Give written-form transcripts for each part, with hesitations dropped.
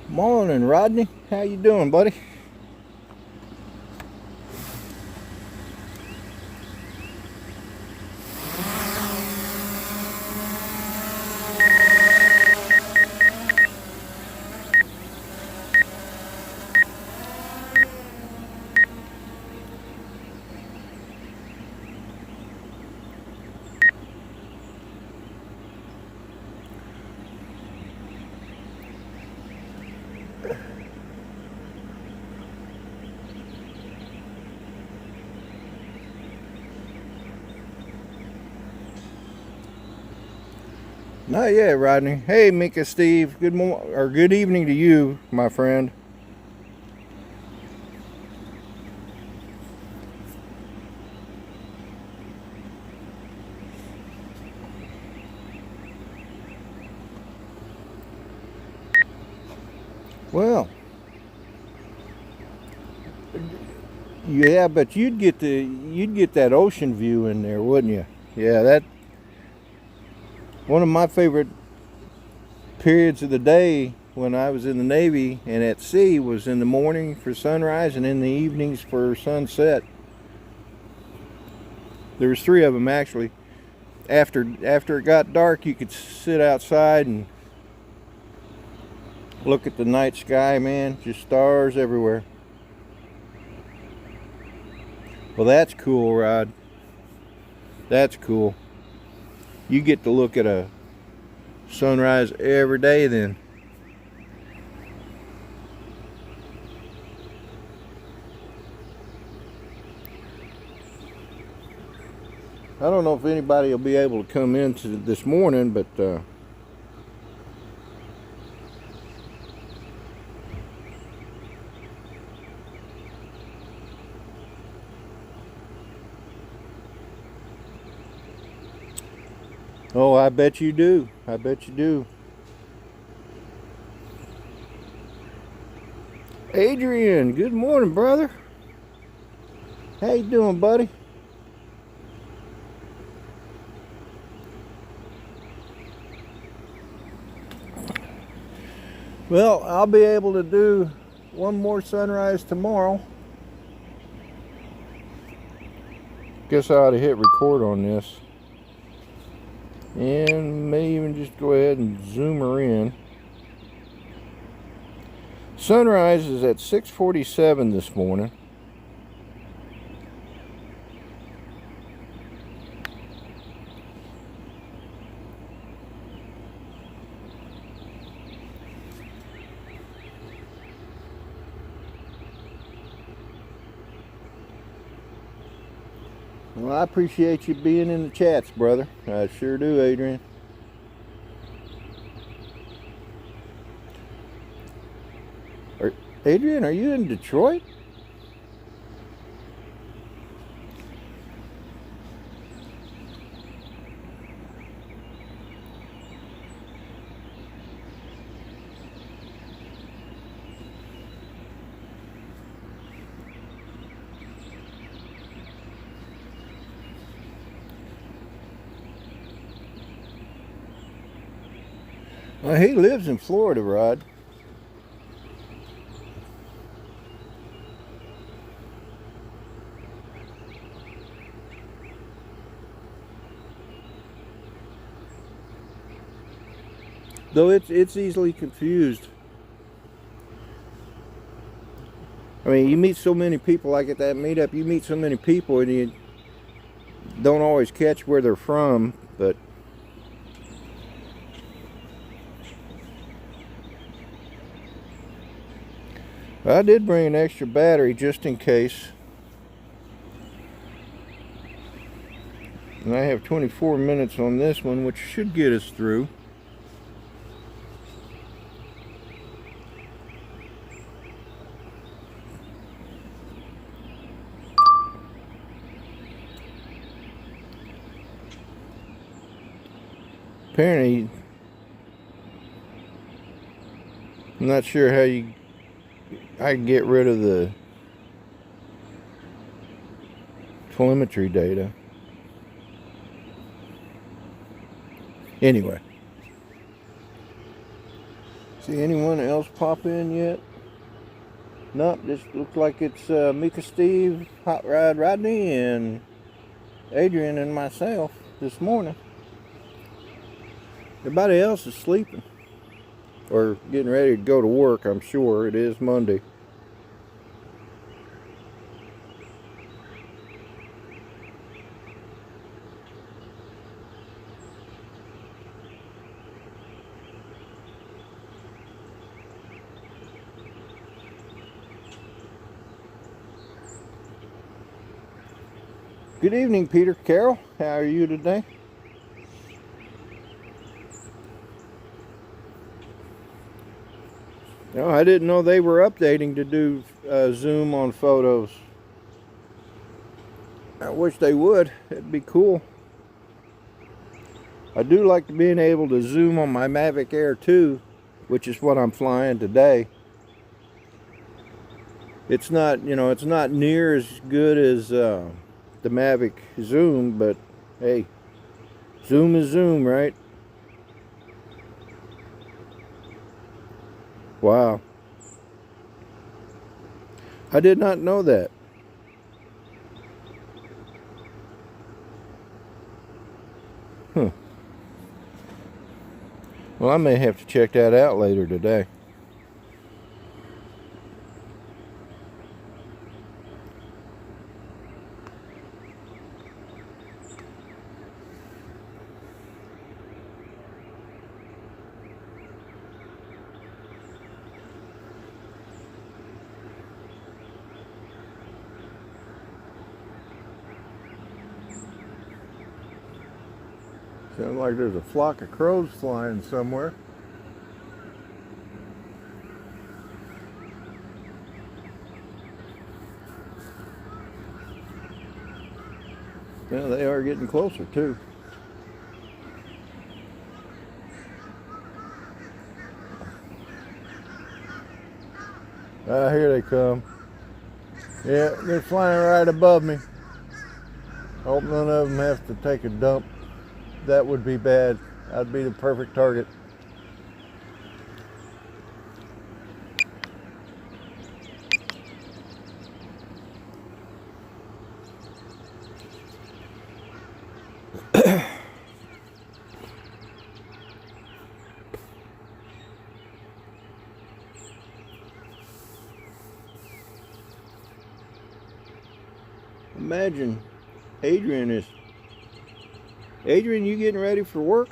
Morning, Rodney. How you doing, buddy? Not yet, Rodney. Hey, Mika, Steve. Good evening to you, my friend. Well, yeah, but you'd get that ocean view in there, wouldn't you? Yeah, that one of my favorite periods of the day when I was in the Navy and at sea was in the morning for sunrise and in the evenings for sunset. There was three of them actually. After it got dark, you could sit outside and look at the night sky, man. Just stars everywhere. Well, that's cool, Rod. That's cool. You get to look at a sunrise every day then. I don't know if anybody will be able to come in this morning, but oh, I bet you do. I bet you do. Adrian, good morning, brother. How you doing, buddy? Well, I'll be able to do one more sunrise tomorrow. Guess I ought to hit record on this. And may even just go ahead and zoom her in. Sunrise is at 6:47 this morning. Well, I appreciate you being in the chats, brother. I sure do, Adrian. Adrian, are you in Detroit? Well, he lives in Florida, Rod. Though it's easily confused. I mean, you meet so many people, like at that meetup, you meet so many people and you don't always catch where they're from, but I did bring an extra battery just in case. And I have 24 minutes on this one, which should get us through. Apparently, I'm not sure how I can get rid of the telemetry data. Anyway. See anyone else pop in yet? Nope, just looks like it's Mika Steve, Hot Rod Rodney, and Adrian and myself this morning. Everybody else is sleeping. Or getting ready to go to work, I'm sure. It is Monday. Good evening, Peter Carroll. How are you today? No, I didn't know they were updating to do Zoom on photos. I wish they would. It'd be cool. I do like being able to zoom on my Mavic Air 2, which is what I'm flying today. It's not, it's not near as good as the Mavic Zoom, but hey, Zoom is Zoom, right? Wow. I did not know that. Huh. Well, I may have to check that out later today. Sounds like there's a flock of crows flying somewhere. Yeah, they are getting closer too. Here they come. Yeah, they're flying right above me. I hope none of them have to take a dump. That would be bad. I'd be the perfect target. Imagine Adrian, you getting ready for work?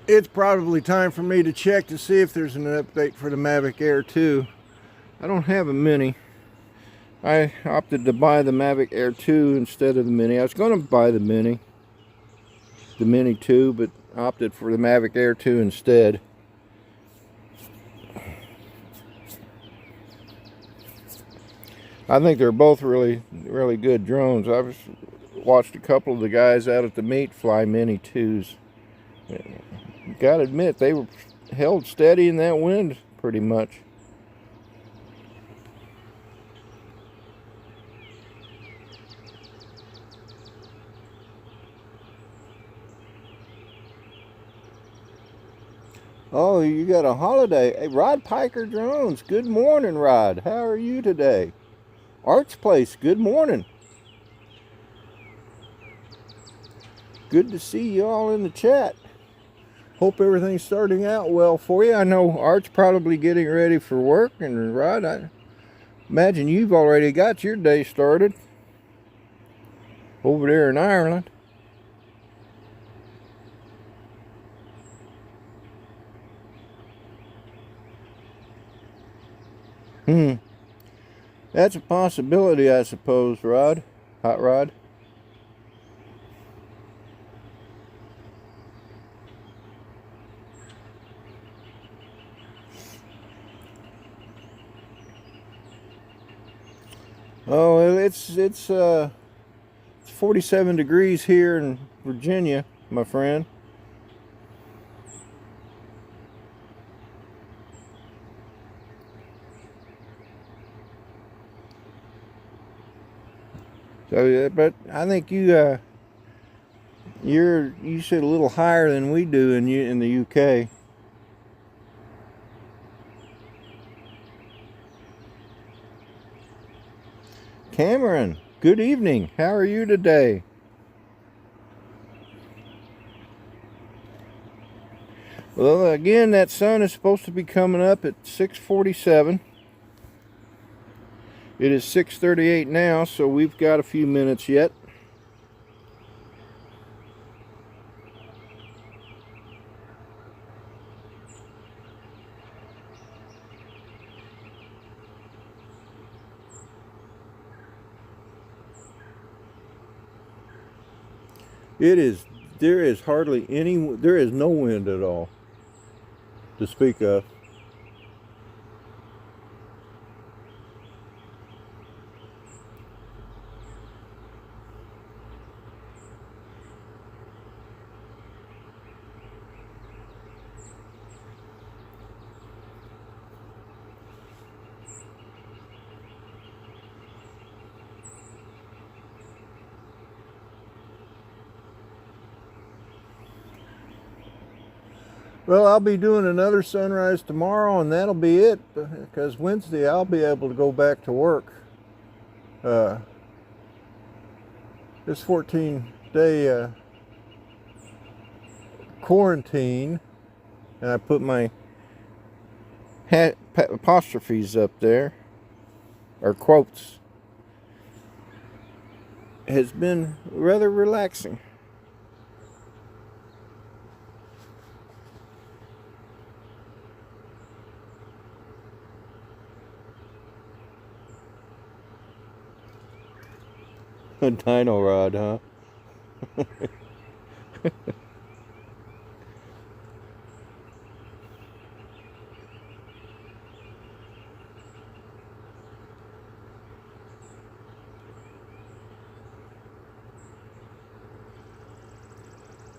It's probably time for me to check to see if there's an update for the Mavic Air 2. I don't have a Mini. I opted to buy the Mavic Air 2 instead of the Mini. I was going to buy the Mini 2, but opted for the Mavic Air 2 instead. I think they're both really good drones. I've watched a couple of the guys out at the meet fly Mini 2s. Gotta admit, they were held steady in that wind pretty much. Oh, you got a holiday. Hey, Rod Piker Drones. Good morning, Rod. How are you today? Art's Place, good morning. Good to see you all in the chat. Hope everything's starting out well for you. I know Art's probably getting ready for work, and Rod, I imagine you've already got your day started over there in Ireland. That's a possibility, I suppose, Rod. Hot Rod. Oh, it's 47 degrees here in Virginia, my friend. So, but I think you sit a little higher than we do in the UK. Cameron, good evening. How are you today? Well, again, that sun is supposed to be coming up at 6:47. It is 6:38 now, so we've got a few minutes yet. There is hardly any, there is no wind at all to speak of. Well, I'll be doing another sunrise tomorrow, and that'll be it, because Wednesday I'll be able to go back to work. This 14-day quarantine, and I put my apostrophes up there, or quotes, has been rather relaxing. A dino rod, huh?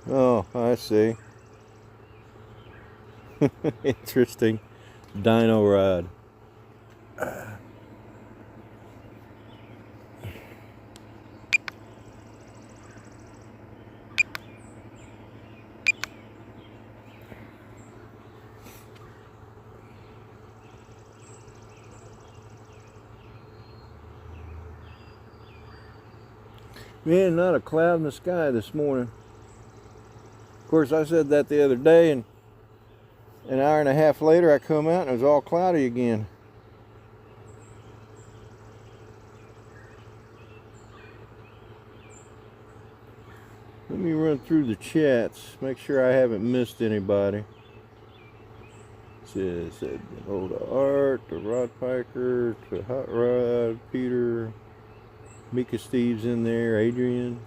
Oh, I see. Interesting. Dino rod. Man, not a cloud in the sky this morning. Of course, I said that the other day, and an hour and a half later I come out and it was all cloudy again. Let me run through the chats, make sure I haven't missed anybody. It said hello to Art, to Rod Piker, to Hot Rod, Peter, Mika Steve's in there, Adrian.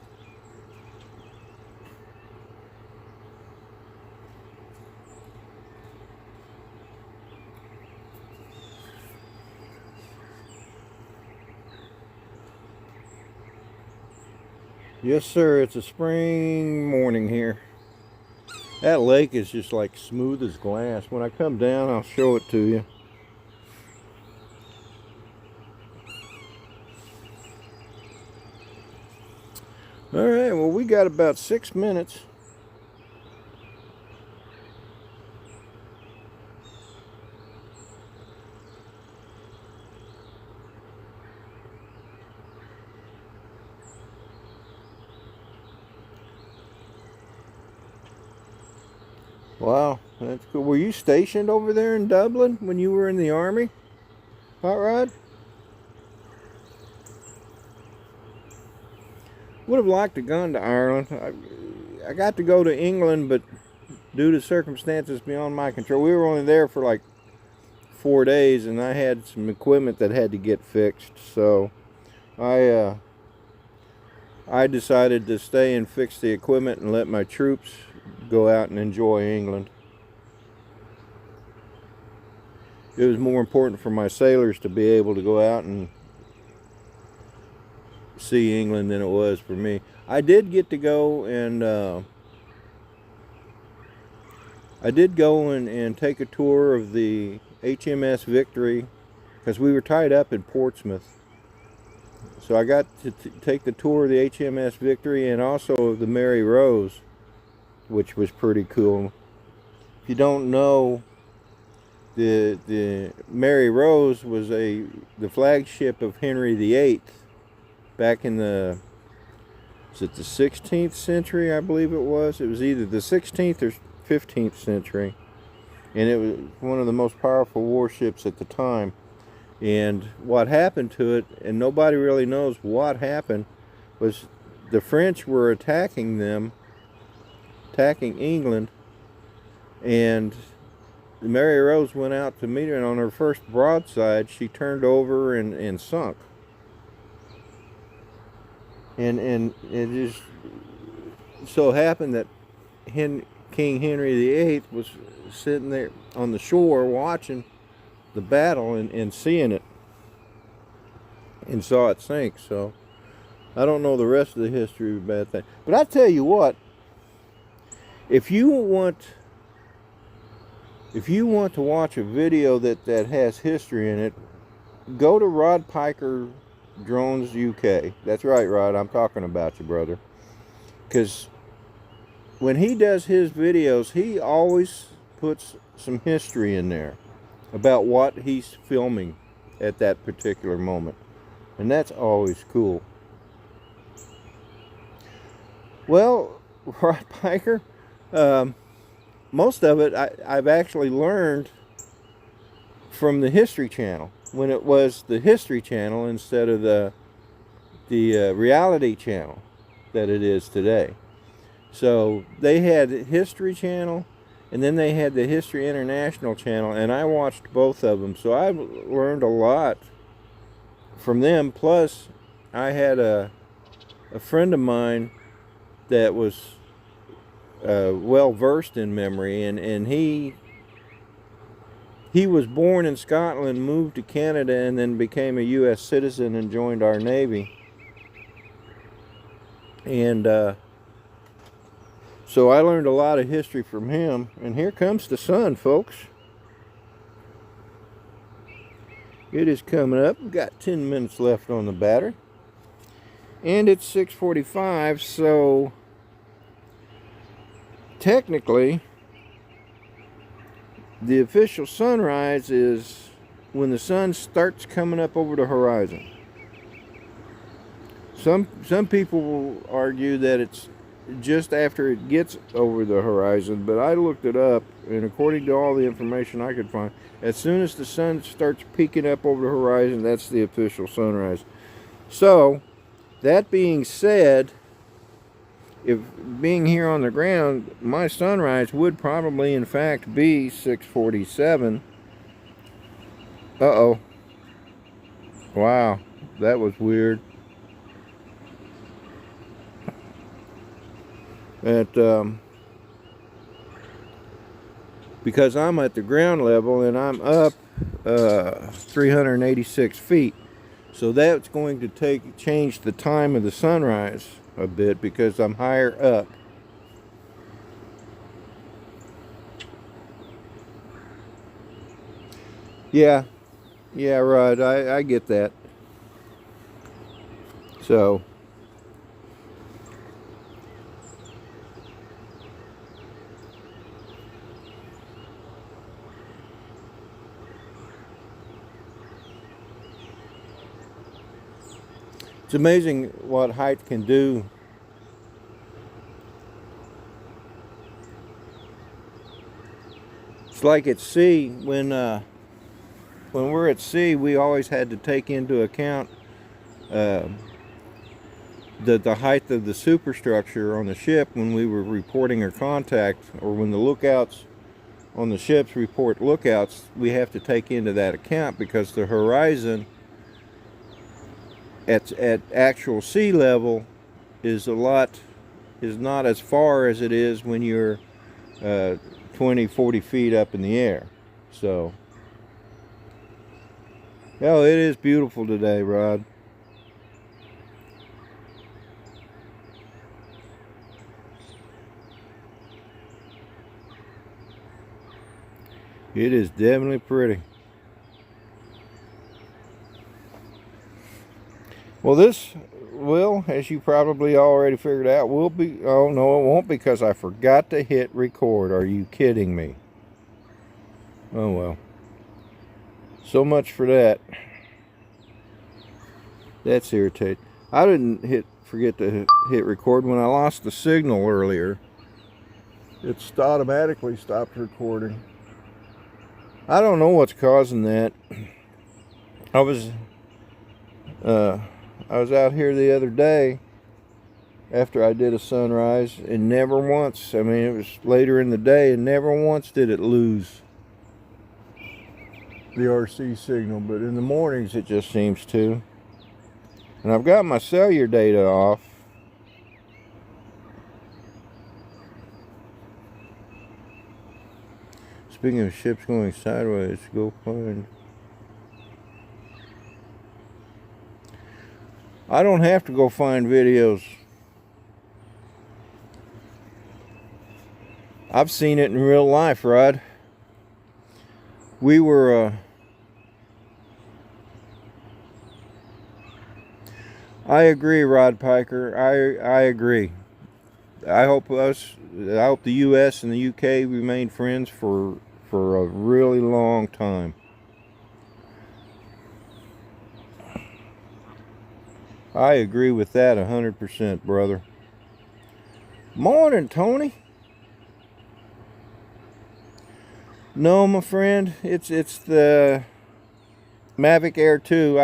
Yes, sir, it's a spring morning here. That lake is just like smooth as glass. When I come down, I'll show it to you. All right, well, we got about 6 minutes. Wow, that's cool. Were you stationed over there in Dublin when you were in the Army, Hot Rod? Would have liked to gone to Ireland. I got to go to England, but due to circumstances beyond my control, we were only there for like 4 days, and I had some equipment that had to get fixed. So I decided to stay and fix the equipment and let my troops go out and enjoy England. It was more important for my sailors to be able to go out and see England than it was for me. I did get to go and take a tour of the HMS Victory, because we were tied up in Portsmouth, So I got to take the tour of the HMS Victory and also of the Mary Rose, which was pretty cool. If you don't know, the Mary Rose was the flagship of Henry VIII back in the 16th century, I believe it was. It was either the 16th or 15th century, and it was one of the most powerful warships at the time. And what happened to it, and nobody really knows what happened, was the French were attacking England, and the Mary Rose went out to meet her, and on her first broadside, she turned over and sunk. And it just so happened that King Henry VIII was sitting there on the shore watching the battle and seeing it, and saw it sink. So I don't know the rest of the history of that thing. But I tell you what, if you want to watch a video that has history in it, go to Rod Piker Drones UK. That's right, Rod, I'm talking about you, brother. Because when he does his videos, he always puts some history in there about what he's filming at that particular moment. And that's always cool. Well, Rod Piker, most of it I've actually learned from the History Channel, when it was the History Channel instead of the Reality Channel that it is today. So they had History Channel, and then they had the History International channel, and I watched both of them. So I've learned a lot from them. Plus, I had a friend of mine that was well versed in memory, and he was born in Scotland, moved to Canada, and then became a U.S. citizen and joined our Navy. And so I learned a lot of history from him. And here comes the sun, folks. It is coming up. We've got 10 minutes left on the battery. And it's 6:45, so technically the official sunrise is when the sun starts coming up over the horizon. Some people will argue that it's just after it gets over the horizon, but I looked it up, and according to all the information I could find, as soon as the sun starts peeking up over the horizon, that's the official sunrise. So, that being said, if being here on the ground, my sunrise would probably in fact be 6:47. Uh-oh. Wow, that was weird. Because I'm at the ground level and I'm up 386 feet. So that's going to change the time of the sunrise a bit because I'm higher up. Yeah, right, I get that. So it's amazing what height can do. It's like at sea, when we're at sea, we always had to take into account the height of the superstructure on the ship when we were reporting our contact, or when the lookouts on the ships report lookouts. We have to take into that account because the horizon at actual sea level is not as far as it is when you're 20-40 feet up in the air. So oh, it is beautiful today, Rod. It is definitely pretty. Well, this will, as you probably already figured out, will be... Oh, no, it won't, because I forgot to hit record. Are you kidding me? Oh, well. So much for that. That's irritating. I didn't forget to hit record when I lost the signal earlier. It automatically stopped recording. I don't know what's causing that. I was out here the other day after I did a sunrise, and never once, I mean, it was later in the day, and never once did it lose the RC signal, but in the mornings it just seems to. And I've got my cellular data off. Speaking of ships going sideways, go find. I don't have to go find videos. I've seen it in real life, Rod. We were I agree, Rod Piker. I agree. I hope the U.S. and the U.K. remain friends for a really long time. I agree with that 100%, brother. Morning, Tony. No, my friend, it's the Mavic Air 2.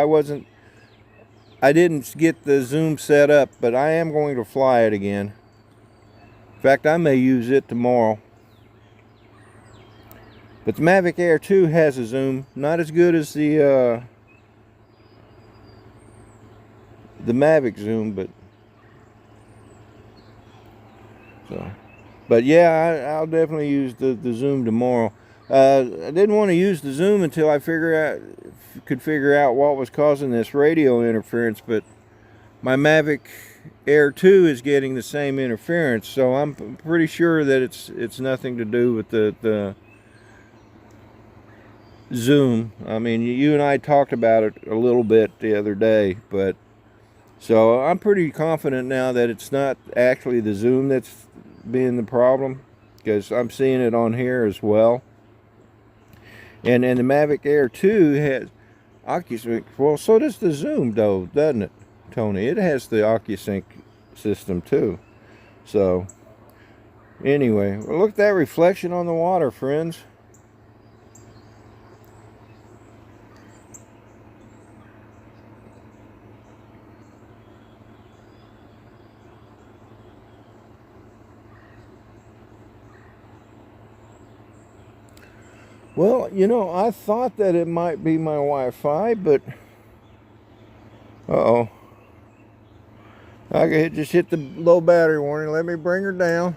I didn't get the zoom set up, but I am going to fly it again. In fact, I may use it tomorrow. But the Mavic Air 2 has a zoom, not as good as the Mavic zoom, but yeah, I'll definitely use the zoom tomorrow. I didn't want to use the zoom until I could figure out what was causing this radio interference, but my Mavic Air 2 is getting the same interference, so I'm pretty sure that it's nothing to do with the zoom. I mean, you and I talked about it a little bit the other day, but so I'm pretty confident now that it's not actually the zoom that's being the problem, because I'm seeing it on here as well. And the Mavic Air 2 has OcuSync. Well, so does the zoom, though, doesn't it, Tony? It has the OcuSync system too. So anyway, well, look at that reflection on the water, friends. Well, you know, I thought that it might be my Wi-Fi, but uh-oh. I just hit the low battery warning. Let me bring her down.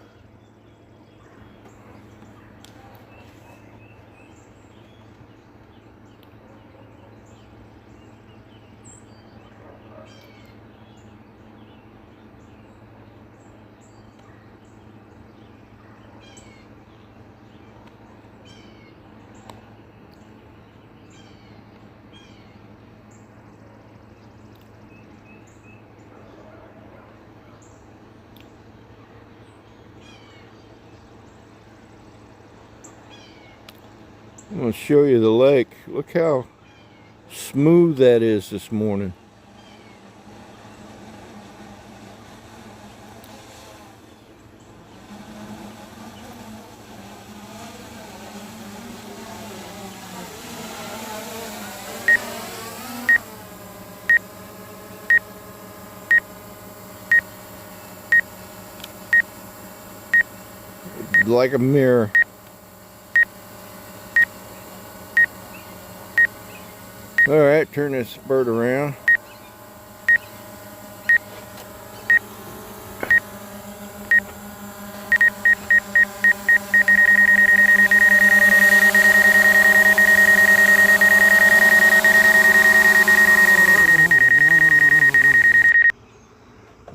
I'm going to show you the lake. Look how smooth that is this morning. Like a mirror. Alright, turn this bird around.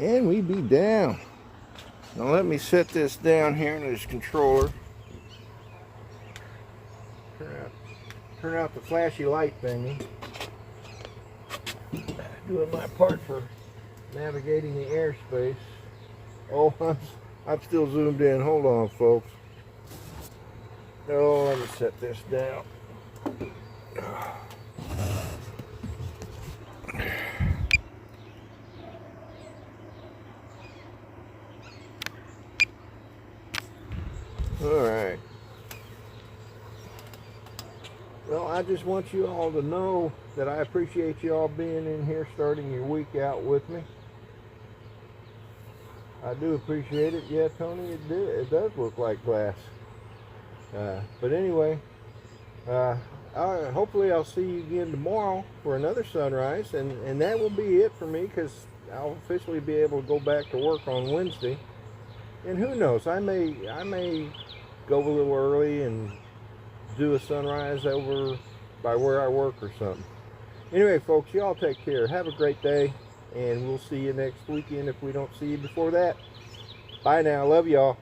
And we be down. Now let me set this down here in this controller. Turn out the flashy light thingy. doing my part for navigating the airspace. Oh, I'm still zoomed in. Hold on, folks. Oh, let me set this down. All right. Well, I just want you all to know that I appreciate you all being in here, starting your week out with me. I do appreciate it. Yeah, Tony, it does look like glass. But anyway, hopefully I'll see you again tomorrow for another sunrise, and that will be it for me, because I'll officially be able to go back to work on Wednesday. And who knows, I may go a little early and do a sunrise over by where I work or something. Anyway, folks, y'all take care. Have a great day, and we'll see you next weekend if we don't see you before that. Bye now. Love y'all.